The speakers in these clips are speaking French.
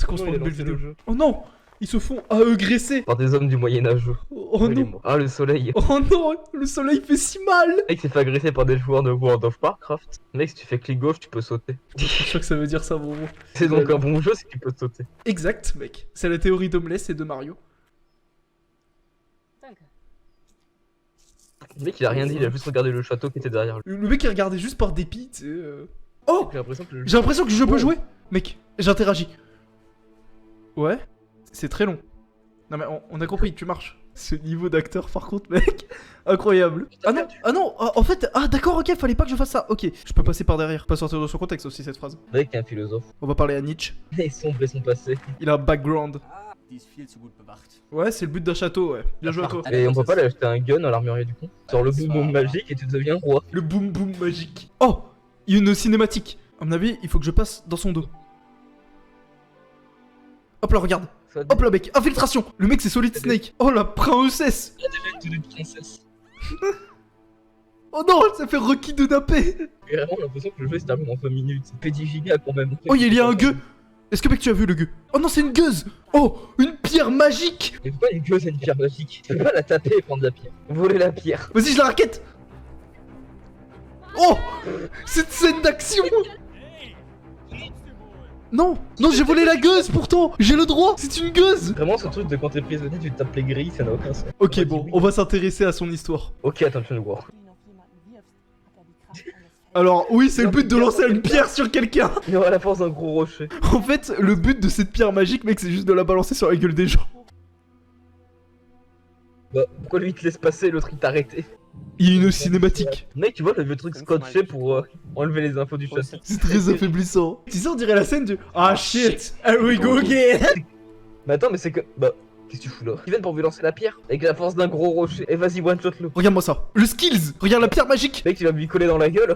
C'est qu'on se Non, prend il une a belle lancé le vidéo. jeu. Oh non! Ils se font agresser! Par des hommes du Moyen-Âge. Oh non! Ah, le soleil. Oh non! Le soleil fait si mal! Le mec s'est fait agresser par des joueurs de World of Warcraft. Mec, si tu fais clic gauche, tu peux sauter. Je suis sûr que ça veut dire ça, bon. C'est donc un bon jeu si tu peux sauter. Exact, mec. C'est la théorie d'Homeless et de Mario. Le mec, il a rien dit, il a juste regardé le château qui était derrière lui. Le mec il regardait juste par dépit, tu sais. Oh! J'ai l'impression que le J'ai l'impression que je peux Oh. jouer! Mec, j'interagis. Ouais? C'est très long. Non mais on a compris, tu marches. Ce niveau d'acteur par contre, mec, incroyable. Ah non, en fait, d'accord, ok, fallait pas que je fasse ça. Ok, je peux passer par derrière, pas sortir de son contexte aussi cette phrase. mec est un philosophe. On va parler à Nietzsche. Il sombre et son passé. Il a un background. Die ist viel zu gut bewacht. Ouais, c'est le but d'un château, ouais. Bien joué à toi. Et on peut pas lui acheter un gun à l'armurier du con. Sors le boum boum magique et tu deviens roi. Le boum boum magique. Oh! Il y a une cinématique. À mon avis, il faut que je passe dans son dos. Hop là, regarde. Hop là, mec, infiltration. Le mec, c'est Solid Snake. Oh la princesse. Une princesse. Oh non, ça fait Rocky de Napé. J'ai vraiment l'impression que le jeu se termine en 20 minutes. C'est petit giga quand même. Oh, il y a un gueux. Est-ce que mec, tu as vu le gueux? Oh non, c'est une gueuse. Oh, une pierre magique. Mais pourquoi une gueuse et une pierre magique? Tu peux pas la taper et prendre la pierre. Voler la pierre. Vas-y, je la raquette. Oh, cette scène d'action. Non, non, j'ai volé la gueuse pourtant. J'ai le droit, c'est une gueuse. Vraiment ce truc de quand t'es prisonnier tu tapes les grilles, ça n'a aucun sens. Ok, bon, on va s'intéresser à son histoire. Ok, attention war. Alors oui, c'est le but de lancer une pierre sur quelqu'un. Il aura la force d'un gros rocher. En fait, le but de cette pierre magique, mec, c'est juste de la balancer sur la gueule des gens. Bah, pourquoi lui il te laisse passer, l'autre il t'a arrêté? Il y a une cinématique. Mec, tu vois le vieux truc scotché pour enlever les infos du château. C'est très affaiblissant. Tu sais, on dirait la scène du ah shit, here we go again. Mais attends, mais c'est que. Bah, qu'est-ce que tu fous là? Ils viennent pour lui lancer la pierre avec la force d'un gros rocher. Et vas-y, one shot le. Regarde-moi ça. Le skills. Regarde la pierre magique. Mec, tu vas lui coller dans la gueule.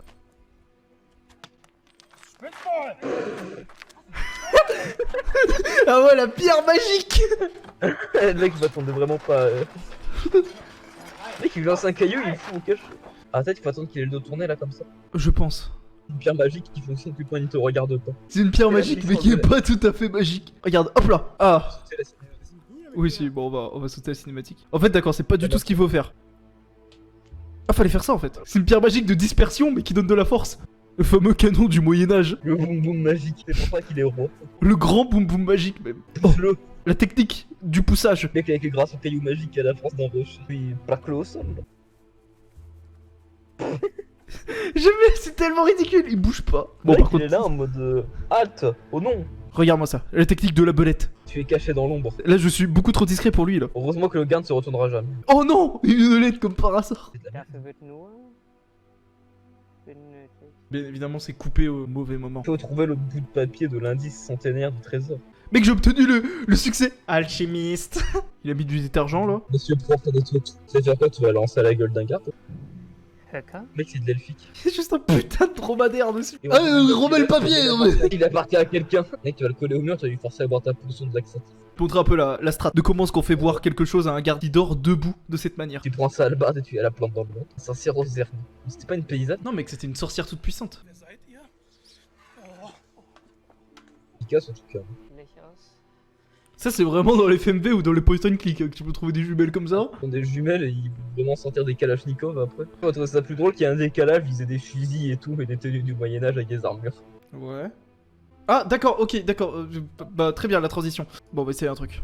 Ah ouais, la pierre magique. Le mec, il m'attendait vraiment pas. Le mec, il lui lance un caillou, il le fout au cache. Ah, peut-être qu'il faut attendre qu'il ait le dos tourné là comme ça. Je pense. Une pierre magique qui fonctionne plus quand il te regarde pas. C'est une pierre magique, mais qui est pas tout à fait magique. Regarde, hop là. Ah. C'est la cinématique. Oui, si, bon, on va sauter la cinématique. En fait, d'accord, c'est pas du tout ce qu'il faut faire. Ah, fallait faire ça en fait. C'est une pierre magique de dispersion, mais qui donne de la force. Le fameux canon du Moyen-Âge. Le boum boum magique, c'est pour ça qu'il est roi. Le grand boum boum magique, même. Oh, Le la technique du poussage. mec avec grâce au caillou magique à la force d'un rocher. Puis plaque-le au sol. Jamais, c'est tellement ridicule. Il bouge pas. Bon, par Il contre, est là en mode halte. Oh non, regarde-moi ça. La technique de la belette. tu es caché dans l'ombre. Là, je suis beaucoup trop discret pour lui, là. Heureusement que le garde se retournera jamais. Oh non, une lettre comme par hasard. Dafür wird nur benötigt. Bien évidemment, c'est coupé au mauvais moment. Il faut trouver l'autre bout de papier de l'indice centenaire du trésor. Mec, j'ai obtenu le succès. Alchimiste. Il a mis du détergent, là. Monsieur prof, t'as des trucs. Tu sais faire quoi? Tu vas lancer à la gueule d'un garde? Höcker? Mec, c'est de l'elfique. C'est juste un putain de dromadaire dessus. Et Ah, on- remets le papier. Il appartient à quelqu'un. Mec, tu vas le coller au mur, tu vas lui forcer à boire ta potion de laxatif. Je montrer un peu la strat de comment est-ce qu'on fait boire quelque chose à un garde qui dort debout de cette manière. Tu prends ça à la barre et tu as la plante dans le ventre. C'est un sirop zerne. C'était pas une paysanne? Non, mec, c'était une sorcière toute puissante. Efficace en tout cas. Nicht aus. Ça, c'est vraiment dans les FMV ou dans les point and click que tu peux trouver des jumelles comme ça. Ils ont des jumelles et ils vont vraiment sortir des kalachnikovs après. Je trouve ça plus drôle qu'il y ait un décalage, ils aient des fusils et tout, et des tenues du Moyen-Âge avec des armures. Ouais. Ah, d'accord, ok, d'accord. Bah, très bien, la transition. Bon, on va essayer un truc.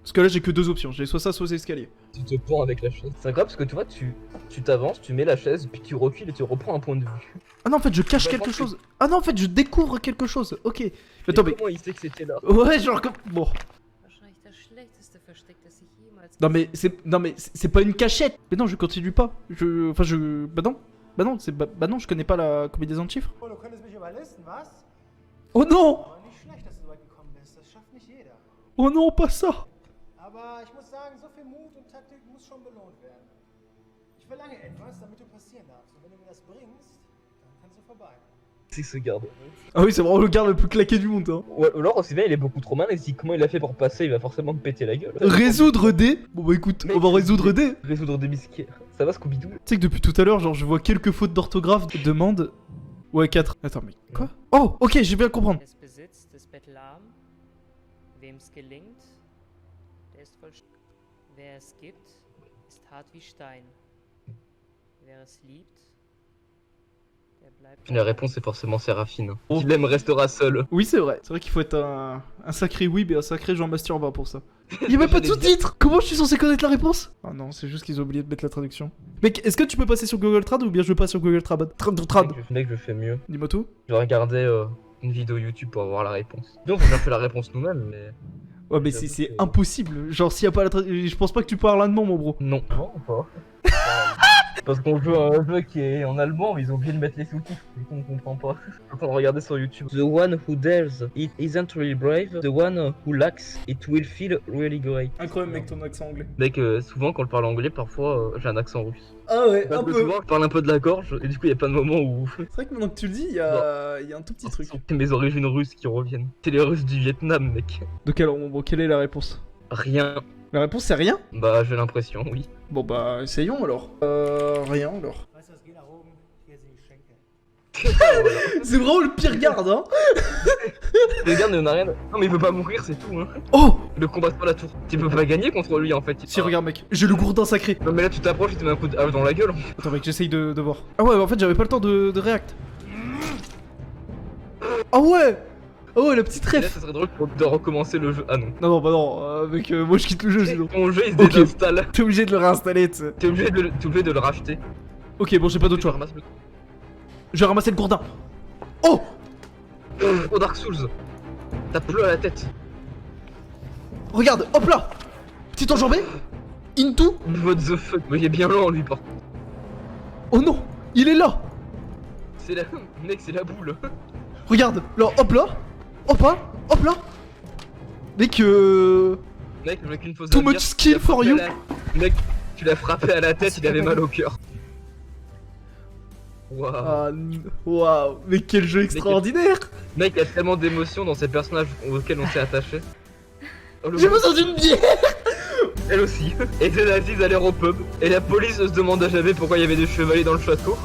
Parce que là, j'ai que deux options. J'ai soit ça, soit l'escalier. Tu te prends avec la chaise. C'est incroyable parce que tu vois, tu t'avances, tu mets la chaise, puis tu recules et tu reprends un point de vue. Ah non, en fait, je cache Bah, quelque pense que- chose. Ah non, en fait, je découvre quelque chose. Ok. Attends, mais. Comment il sait que c'était là? Ouais, genre comme. Bon. Wahrscheinlich das schlechteste Versteck, das ich jemals. Non, mais c'est pas une cachette. Mais non, je continue pas. Enfin, bah non. Bah non, je connais pas la comédie des chiffres. Oh, du könntest mich überlisten, was? Oh non. Aber nicht schlecht, dass du weit gekommen bist. Das schafft nicht jeder. Oh non, pas ça. Aber ich muss sagen, so viel Mut und Taktik muss schon belohnt werden. Ich verlange etwas, damit du passieren darfst. Und wenn du mir das bringst, dann kannst du vorbei. C'est ce garde. Ah oui, c'est vraiment le garde le plus claqué du monde. Hein. Ou alors aussi bien il est beaucoup trop malin et si comment il a fait pour passer, il va forcément te péter la gueule. Résoudre des. Bon bah écoute, Mec, on va résoudre des. Résoudre des biscuits. Ça va Scooby-Doo? Tu sais que depuis tout à l'heure, genre, je vois quelques fautes d'orthographe. Demande. Ouais, 4. Attends, mais quoi? Oh, ok, j'ai bien comprendre. Des Besitz des Bettlam Wem's gelingt, der ist voll. Wer es gibt, ist hart wie Stein. Wer es liebt, der bleibt. La réponse est forcément Séraphine. Oh. Qui l'aime restera seul. Oui, c'est vrai. C'est vrai qu'il faut être un sacré weeb et un sacré Jean Masturbat pour ça. Y'a même pas de sous-titres. Comment je suis censé connaître la réponse? Ah non, c'est juste qu'ils ont oublié de mettre la traduction. Mec, est-ce que tu peux passer sur Google Trad ou bien je passe sur Google Trad? Trad. Mec, je fais mieux. Dis-moi tout. Je vais regarder une vidéo YouTube pour avoir la réponse. Donc, on a fait la réponse nous-mêmes, mais. Ouais, mais J'avoue c'est que- impossible. Genre, s'il y a pas la traduction. Je pense pas que tu parles allemand, mon bro. Non. Non, pas. Parce qu'on joue à un jeu qui est en allemand, mais ils ont oublié de mettre les sous-titres. Du coup, on comprend pas. Je suis en train de regarder sur YouTube. The one who dares it isn't really brave. The one who lacks it will feel really great. Incroyable, mec, ton accent anglais. Mec, souvent quand je parle anglais, parfois j'ai un accent russe. Ah ouais, Parce que souvent je parle un peu de la gorge, et du coup il y a plein de moments où C'est vrai que maintenant que tu le dis, il y a un tout petit truc. c'est mes origines russes qui reviennent. C'est les Russes du Vietnam, mec. Donc alors, mon bro, quelle est la réponse? Rien. La réponse, c'est rien? Bah, j'ai l'impression, oui. Bon bah, essayons alors. Rien alors. Weißt du was, geh nach oben, hier sind die Schenkel. C'est vraiment le pire garde, hein. Le gars n'en a rien. Non, mais il veut pas mourir, c'est tout, hein. Oh. Le combat sur la tour. Tu peux pas gagner contre lui en fait. Si, regarde, mec, j'ai le gourdin sacré. Non, mais là tu t'approches et tu mets un coup de hache dans la gueule. Attends, mec, j'essaye de voir. Ah ouais, en fait, j'avais pas le temps de react. Ah ouais. Ah ouais, la petite Et là, ref. ça serait drôle de recommencer le jeu. Ah non. Non, non, bah non, mec, moi je quitte le jeu sinon. Ton jeu il se Ok. désinstalle. T'es obligé de le réinstaller, tu sais. T'es obligé de le racheter. Ok, bon, j'ai pas d'autre Tu choix. ramasses le- Je vais ramasser le gourdin. Oh. Oh, Dark Souls. Tape-le à la tête. Regarde, hop là. Petite enjambée. Into. What the fuck. Mais il est bien lent lui par contre. Oh non, il est là. C'est la. Mec, c'est la boule. Regarde, là, hop là. Hop là, hop là. Mec, Mec, avec une fausse Too albière, much skill tu l'as for frappé you. à Mec, tu l'as frappé à la tête, il avait mal au cœur. Waouh. Ah, waouh, mais quel jeu extraordinaire. Mec, il y a tellement d'émotions dans ces personnages auxquels on s'est attaché. Oh, le J'ai monde, besoin d'une bière. elle aussi. Et des nazis allaient au pub. Et la police se demande à jamais pourquoi il y avait des chevaliers dans le château.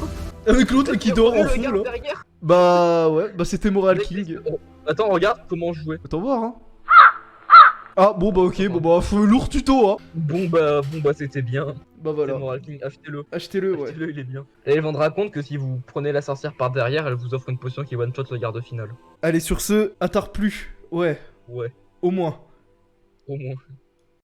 Avec l'autre là, qui dort en Le fond gars là. derrière. Bah ouais, bah c'était Moral Mec, King. oh, attends, regarde comment jouer. Attends voir hein. Ah bon bah ok, bon bah faut lourd tuto hein. Bon bah c'était bien. Bah C'est voilà, Moral King, achetez-le. achetez-le ouais. Achetez-le, il est bien. Et elle vendra compte que si vous prenez la sorcière par derrière, elle vous offre une potion qui one-shot le garde final. Allez sur ce, attarde plus, ouais, Ouais, au moins. au moins.